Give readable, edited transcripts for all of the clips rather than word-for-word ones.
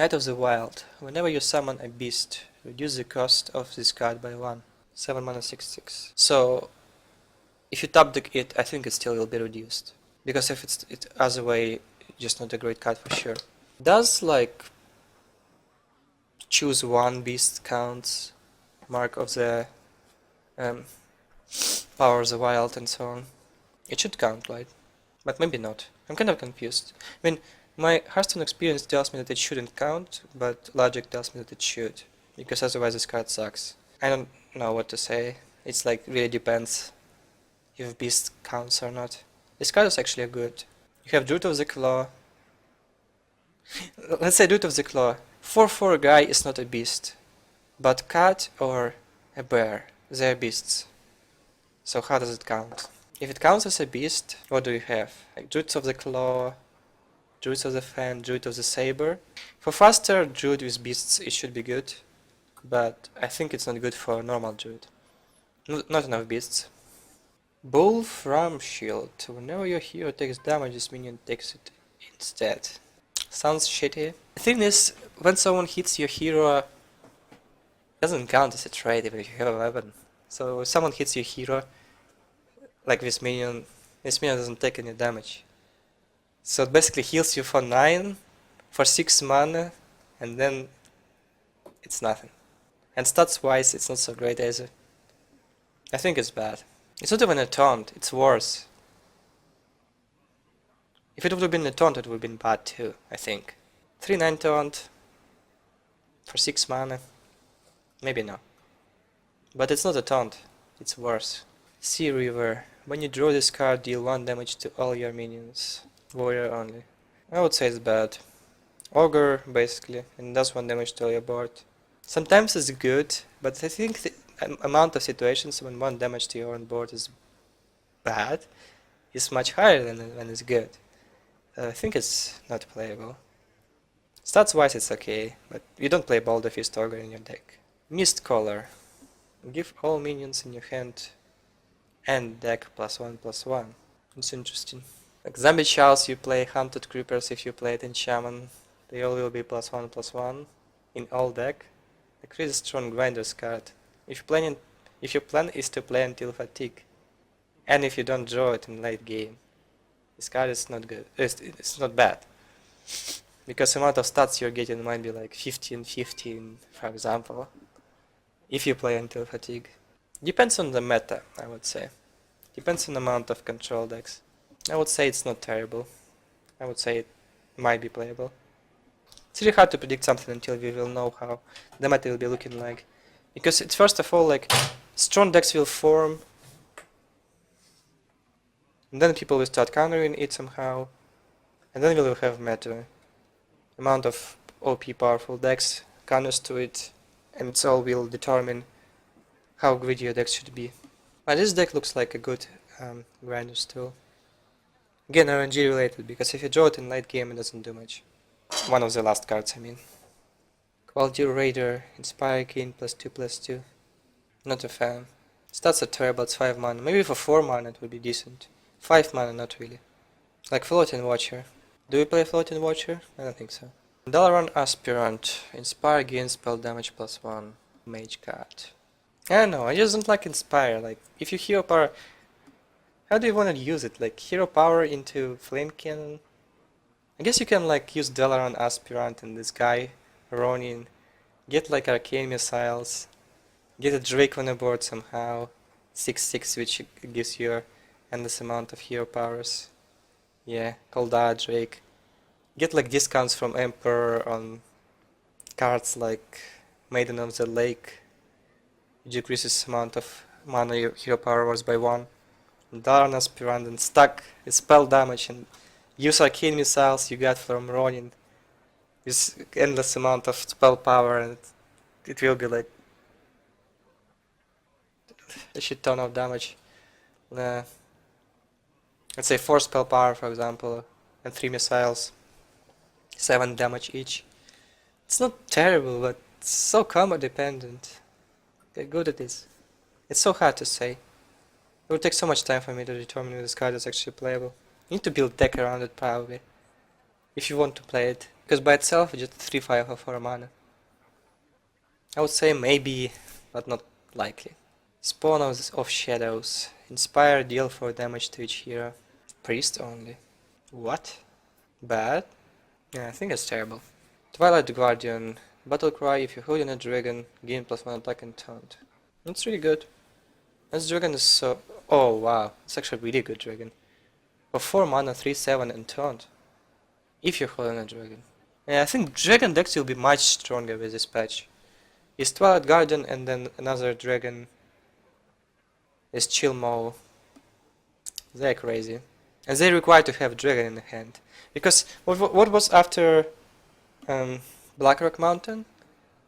Knight of the Wild. Whenever you summon a beast, reduce the cost of this card by 1. 7 mana 6/6. So if you tap deck it, I think it still will be reduced. Because if it's other way, just not a great card for sure. Does like choose one beast counts, mark of the power of the wild and so on? It should count, right? But maybe not. I'm kind of confused. I mean, my Hearthstone experience tells me that it shouldn't count, but logic tells me that it should. Because otherwise this card sucks. I don't know what to say. It's like really depends if beast counts or not. This card is actually good. You have Druid of the Claw. Let's say Druid of the Claw. 4/4 guy is not a beast. But cat or a bear, they are beasts. So how does it count? If it counts as a beast, what do you have? Like Druid of the Claw, Druid of the Fan, Druid of the Saber. For faster Druid with beasts it should be good. But I think it's not good for normal Druid. Not enough beasts. Bull from Shield. Whenever your hero takes damage, this minion takes it instead. Sounds shitty. The thing is, when someone hits your hero, it doesn't count as a trade even if you have a weapon. So if someone hits your hero, like this minion doesn't take any damage. So it basically heals you for 9, for 6 mana, and then it's nothing. And stats wise, it's not so great either. I think it's bad. It's not even a taunt, it's worse. If it would have been a taunt, it would have been bad too, I think. 3/9 taunt for 6 mana. Maybe no. But it's not a taunt, it's worse. Sea River. When you draw this card, deal 1 damage to all your minions. Warrior only. I would say it's bad. Ogre, basically, and does 1 damage to all your board. Sometimes it's good, but I think the amount of situations when 1 damage to your own board is bad is much higher than when it's good. I think it's not playable. Stats wise it's okay, but you don't play Boulder Fist Ogre in your deck. Mist Caller. Give all minions in your hand and deck +1/+1. It's interesting. Like Zombie Chows, you play Hunted Creepers if you play it in Shaman. They all will be +1/+1 in all deck. Like really strong grinders card. If your plan is to play until fatigue, and if you don't draw it in late game, this card is not good. It's not bad. Because the amount of stats you're getting might be like 15/15, for example. If you play until fatigue. Depends on the meta, I would say. Depends on the amount of control decks. I would say it's not terrible. I would say it might be playable. It's really hard to predict something until we will know how the meta will be looking like. Because it's first of all like strong decks will form, and then people will start countering it somehow, and then we will have meta. Amount of OP powerful decks counters to it, and it's all will determine how greedy your deck should be. But this deck looks like a good grinders tool. Again, RNG related, because if you draw it in late game it doesn't do much. One of the last cards, I mean. Quality Raider, Inspire King, +2/+2. Not a fan. Stats are terrible, it's 5 mana. Maybe for 4 mana it would be decent. 5 mana, not really. Like Floating Watcher. Do we play Floating Watcher? I don't think so. Dalaran Aspirant. Inspire gains spell damage +1. Mage card. I don't know, I just don't like Inspire. Like, if you hero power... How do you want to use it? Like, hero power into Flame Cannon? I guess you can like use Dalaran Aspirant and this guy, Ronin. Get like Arcane Missiles. Get a Drake on the board somehow. 6/6 which gives you endless amount of hero powers. Yeah, Kaldar Drake. Get like discounts from Emperor on cards like Maiden of the Lake, which decreases amount of mana your hero power was by 1. Dalaran Aspirant and stack spell damage and use Arcane Missiles you got from Ronin with endless amount of spell power, and it will be like a shit ton of damage. Let's say 4 spell power for example, and 3 missiles, 7 damage each. It's not terrible, but it's so combo dependent. How good it is. It's so hard to say. It would take so much time for me to determine if this card is actually playable. You need to build deck around it probably, if you want to play it. Because by itself it's just 3-5 or 4 mana. I would say maybe, but not likely. Spawn of Shadows. Inspire, deal 4 damage to each hero. Priest only. What? Bad? Yeah, I think it's terrible. Twilight Guardian. Battlecry, if you hold in a dragon, gain +1 attack and taunt. That's really good. This dragon is so... Oh wow, it's actually a really good dragon. For 4 mana, 3-7 and taunt. If you're holding a dragon. Yeah, I think dragon decks will be much stronger with this patch. Is Twilight Guardian and then another dragon is Chillmow. They're crazy. And they require to have dragon in the hand. Because what was after Blackrock Mountain?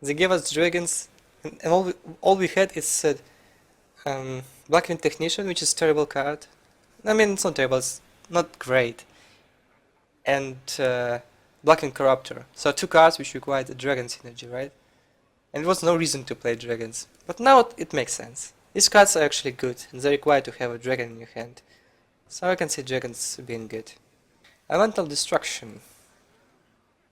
They gave us dragons and all we had is Blackwing Technician, which is a terrible card. I mean, it's not terrible, it's not great. And Blackwing Corruptor. So 2 cards which required a dragon synergy, right? And there was no reason to play dragons. But now it makes sense. These cards are actually good, and they require to have a dragon in your hand. So I can see dragons being good. Elemental Destruction.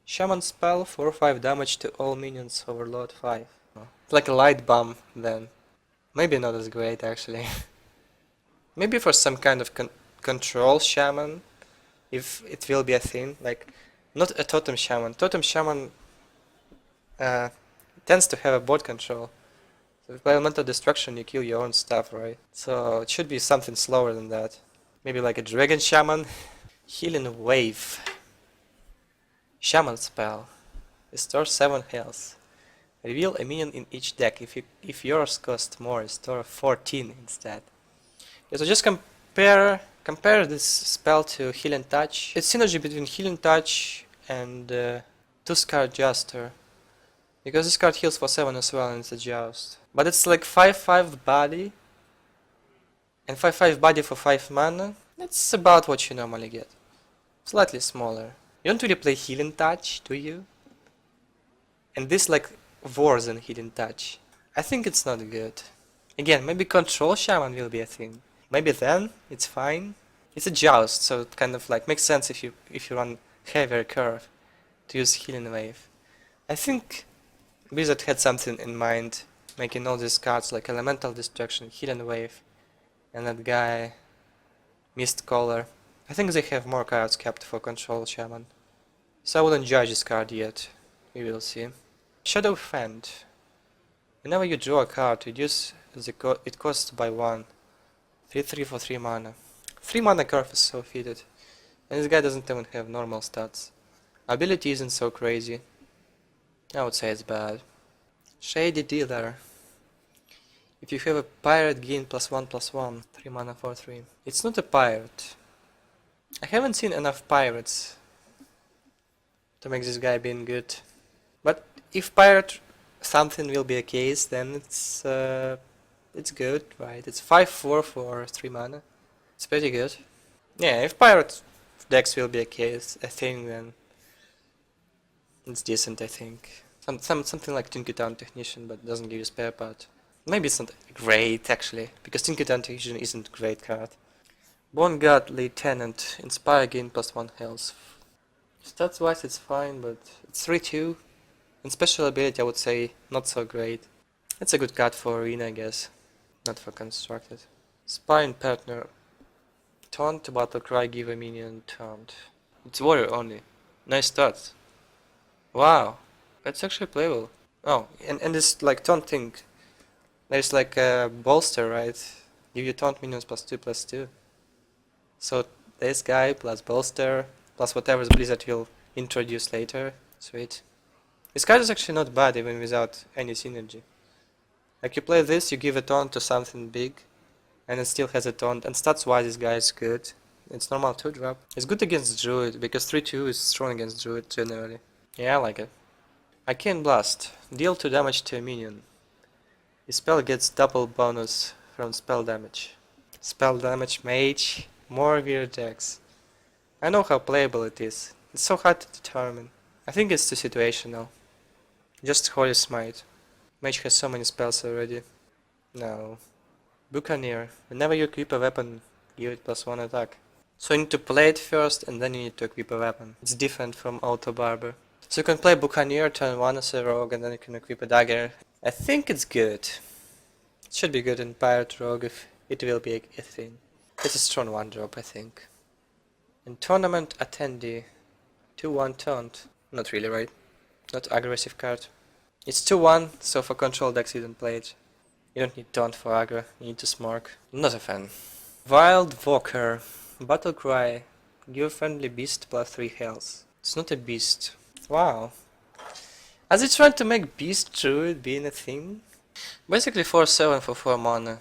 Shaman spell, 4-5 damage to all minions, overload 5. Oh. It's like a light bomb then. Maybe not as great actually. Maybe for some kind of control shaman, if it will be a thing. Like, not a totem shaman. Totem shaman tends to have a board control. So with elemental destruction you kill your own stuff, right? So it should be something slower than that. Maybe like a dragon shaman. Healing Wave. Shaman spell. Restore 7 health. Reveal a minion in each deck. If yours costs more, restore 14 instead. Yeah, so just compare this spell to Healing Touch. It's synergy between Healing Touch and Two-Scar Juster. Because this card heals for 7 as well and it's a Joust. But it's like 5-5 body. And 5-5 body for 5 mana. That's about what you normally get. Slightly smaller. You don't really play Healing Touch, do you? And this like worse than Healing Touch. I think it's not good. Again, maybe Control Shaman will be a thing. Maybe then it's fine. It's a Joust, so it kind of like makes sense if you run heavier curve to use Healing Wave. I think Blizzard had something in mind, making all these cards like Elemental Destruction, Healing Wave, and that guy Mist Caller. I think they have more cards kept for Control Shaman. So I wouldn't judge this card yet. We will see. Shadow Fend. Whenever you draw a card, reduce it costs by 1. 3-3 for 3 mana. 3 mana curve is so fitted. And this guy doesn't even have normal stats. Ability isn't so crazy. I would say it's bad. Shady Dealer. If you have a pirate, gain +1/+1. 3 mana for 3. It's not a pirate. I haven't seen enough pirates to make this guy being good. But if pirate something will be a case, then it's good, right? It's 5-4 for 3 mana. It's pretty good. Yeah, if pirate decks will be a case, a thing, then it's decent, I think. Something like Tinkertown Technician, but doesn't give you spare part. Maybe it's not great actually, because Tinkertown Technician isn't a great card. Bone God Lieutenant, Inspire, gain +1 health. Stats wise it's fine, but it's 3-2. And special ability I would say not so great. It's a good card for arena, I guess. Not for constructed. Spine Partner. Taunt, Battlecry, give a minion taunt. It's warrior only. Nice stats. Wow, that's actually playable. Oh, and this like taunt thing. There's like a bolster, right? Give you taunt minions +2/+2. So this guy plus bolster plus whatever Blizzard will introduce later. Sweet. This card is actually not bad even without any synergy. Like you play this, you give a taunt to something big, and it still has a taunt, and stats wise this guy is good. It's normal 2-drop. It's good against Druid, because 3-2 is strong against Druid generally. Yeah, I like it. Arcane Blast. Deal 2 damage to a minion. The spell gets double bonus from spell damage. Spell damage mage. More weird decks. I know how playable it is. It's so hard to determine. I think it's too situational. Just Holy Smite. Mage has so many spells already. No. Buccaneer. Whenever you equip a weapon, give it +1 attack. So you need to play it first and then you need to equip a weapon. It's different from Auto Barber. So you can play Buccaneer, turn 1 as a rogue, and then you can equip a dagger. I think it's good. It should be good in Pirate Rogue if it will be a thing. It's a strong 1 drop, I think. In Tournament Attendee, 2-1 taunt. Not really, right? Not aggressive card. It's 2-1, so for control decks you don't play it. You don't need taunt for aggro, you need to smork. Not a fan. Wild Walker, Battlecry, give a friendly beast plus 3 health. It's not a beast. Wow. Are they trying to make beast druid being a thing? Basically 4-7 for 4 mana.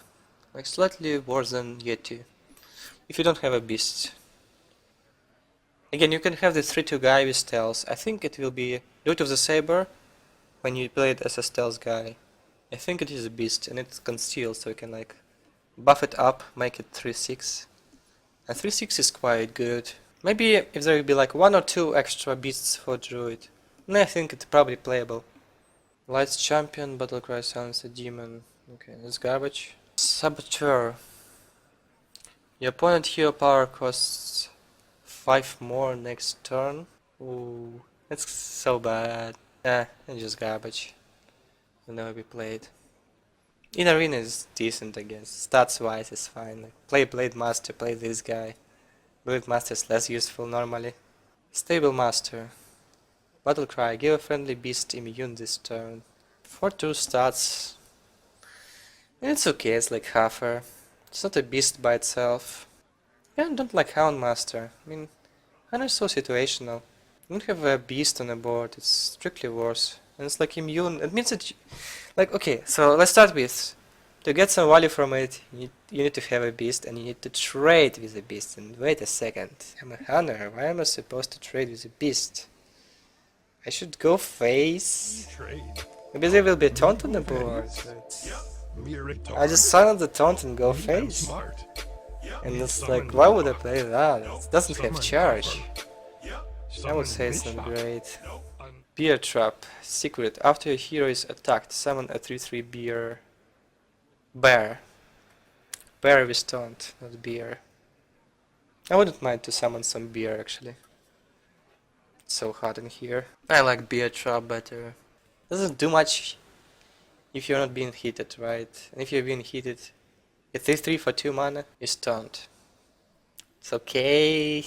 Like slightly worse than Yeti. If you don't have a beast. Again, you can have the 3-2 guy with stealth. I think it will be Root of the Saber when you play it as a stealth guy. I think it is a beast and it can steal, so you can like buff it up, make it 3-6. And 3-6 is quite good. Maybe if there will be like 1 or 2 extra beasts for druid, then I think it's probably playable. Lights Champion, Battlecry sounds a demon. Okay, that's garbage. Saboteur. Your opponent hero power costs 5 more next turn. Ooh, that's so bad. It's just garbage. Will never be played. In arena is decent, I guess. Stats wise is fine. Like, play Blade Master, play this guy. Blade Master is less useful normally. Stable Master. Battlecry, give a friendly beast immune this turn. 4-2 stats. It's okay, it's like halfer. It's not a beast by itself. Yeah, I don't like Houndmaster. I mean, kind of so situational. You don't have a beast on the board, it's strictly worse. And it's like immune, it means that like, okay, so let's start with, to get some value from it, you need to have a beast and you need to trade with a beast. And wait a second, I'm a hunter, why am I supposed to trade with a beast? I should go face? Maybe there will be a taunt on the board. I just silence the taunt and go face? And it's like, why would I play that? It doesn't have charge. I would say it's not great. Bear Trap. Secret. After your hero is attacked, summon a 3-3 bear. Bear. Bear with taunt, not bear. I wouldn't mind to summon some bear actually. It's so hot in here. I like Bear Trap better. Doesn't do much if you're not being heated, right? And if you're being heated, a 3-3 for 2 mana is taunt. It's okay.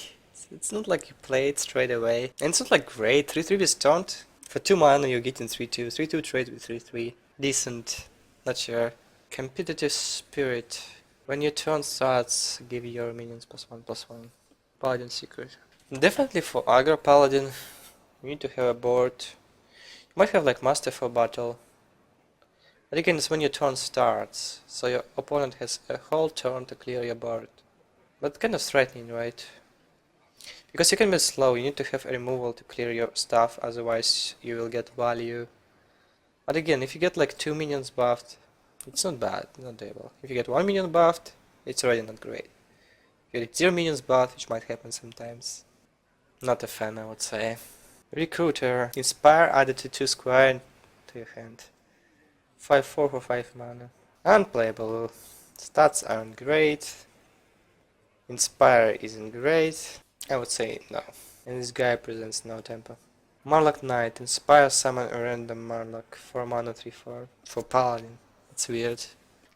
It's not like you play it straight away. And it's not like great. 3-3 with taunt. For 2 mana you're getting 3-2. 3-2 trade with 3-3. Decent. Not sure. Competitive Spirit. When your turn starts, give your minions +1/+1. Paladin Secret. Definitely for aggro Paladin, you need to have a board. You might have like Master for Battle. But again, it's when your turn starts. So your opponent has a whole turn to clear your board. But kind of threatening, right? Because you can be slow, you need to have a removal to clear your stuff, otherwise you will get value. But again, if you get like 2 minions buffed, it's not bad, not terrible. If you get 1 minion buffed, it's already not great. If you get 0 minions buffed, which might happen sometimes. Not a fan, I would say. Recruiter. Inspire added to 2 square to your hand. 5-4 for 5 mana. Unplayable. Stats aren't great. Inspire isn't great. I would say no. And this guy presents no tempo. Marlock Knight. Inspire summon a random Marlock. 4 mana 3-4. For Paladin. It's weird.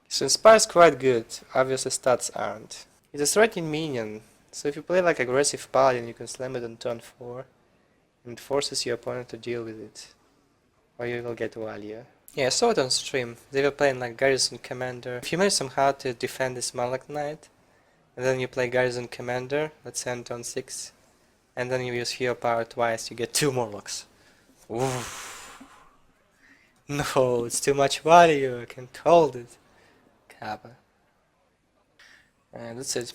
So Inspire is quite good. Obviously stats aren't. It's a threatening minion. So if you play like aggressive Paladin, you can slam it on turn 4. And it forces your opponent to deal with it. Or you will get value. Yeah, I saw it on stream. They were playing like Garrison Commander. If you manage somehow to defend this Marlock Knight, and then you play Garrison Commander, let's say on turn 6, and then you use hero power twice, you get 2 Morlocks. Oof. No, it's too much value, I can't hold it. Kappa. And that's it.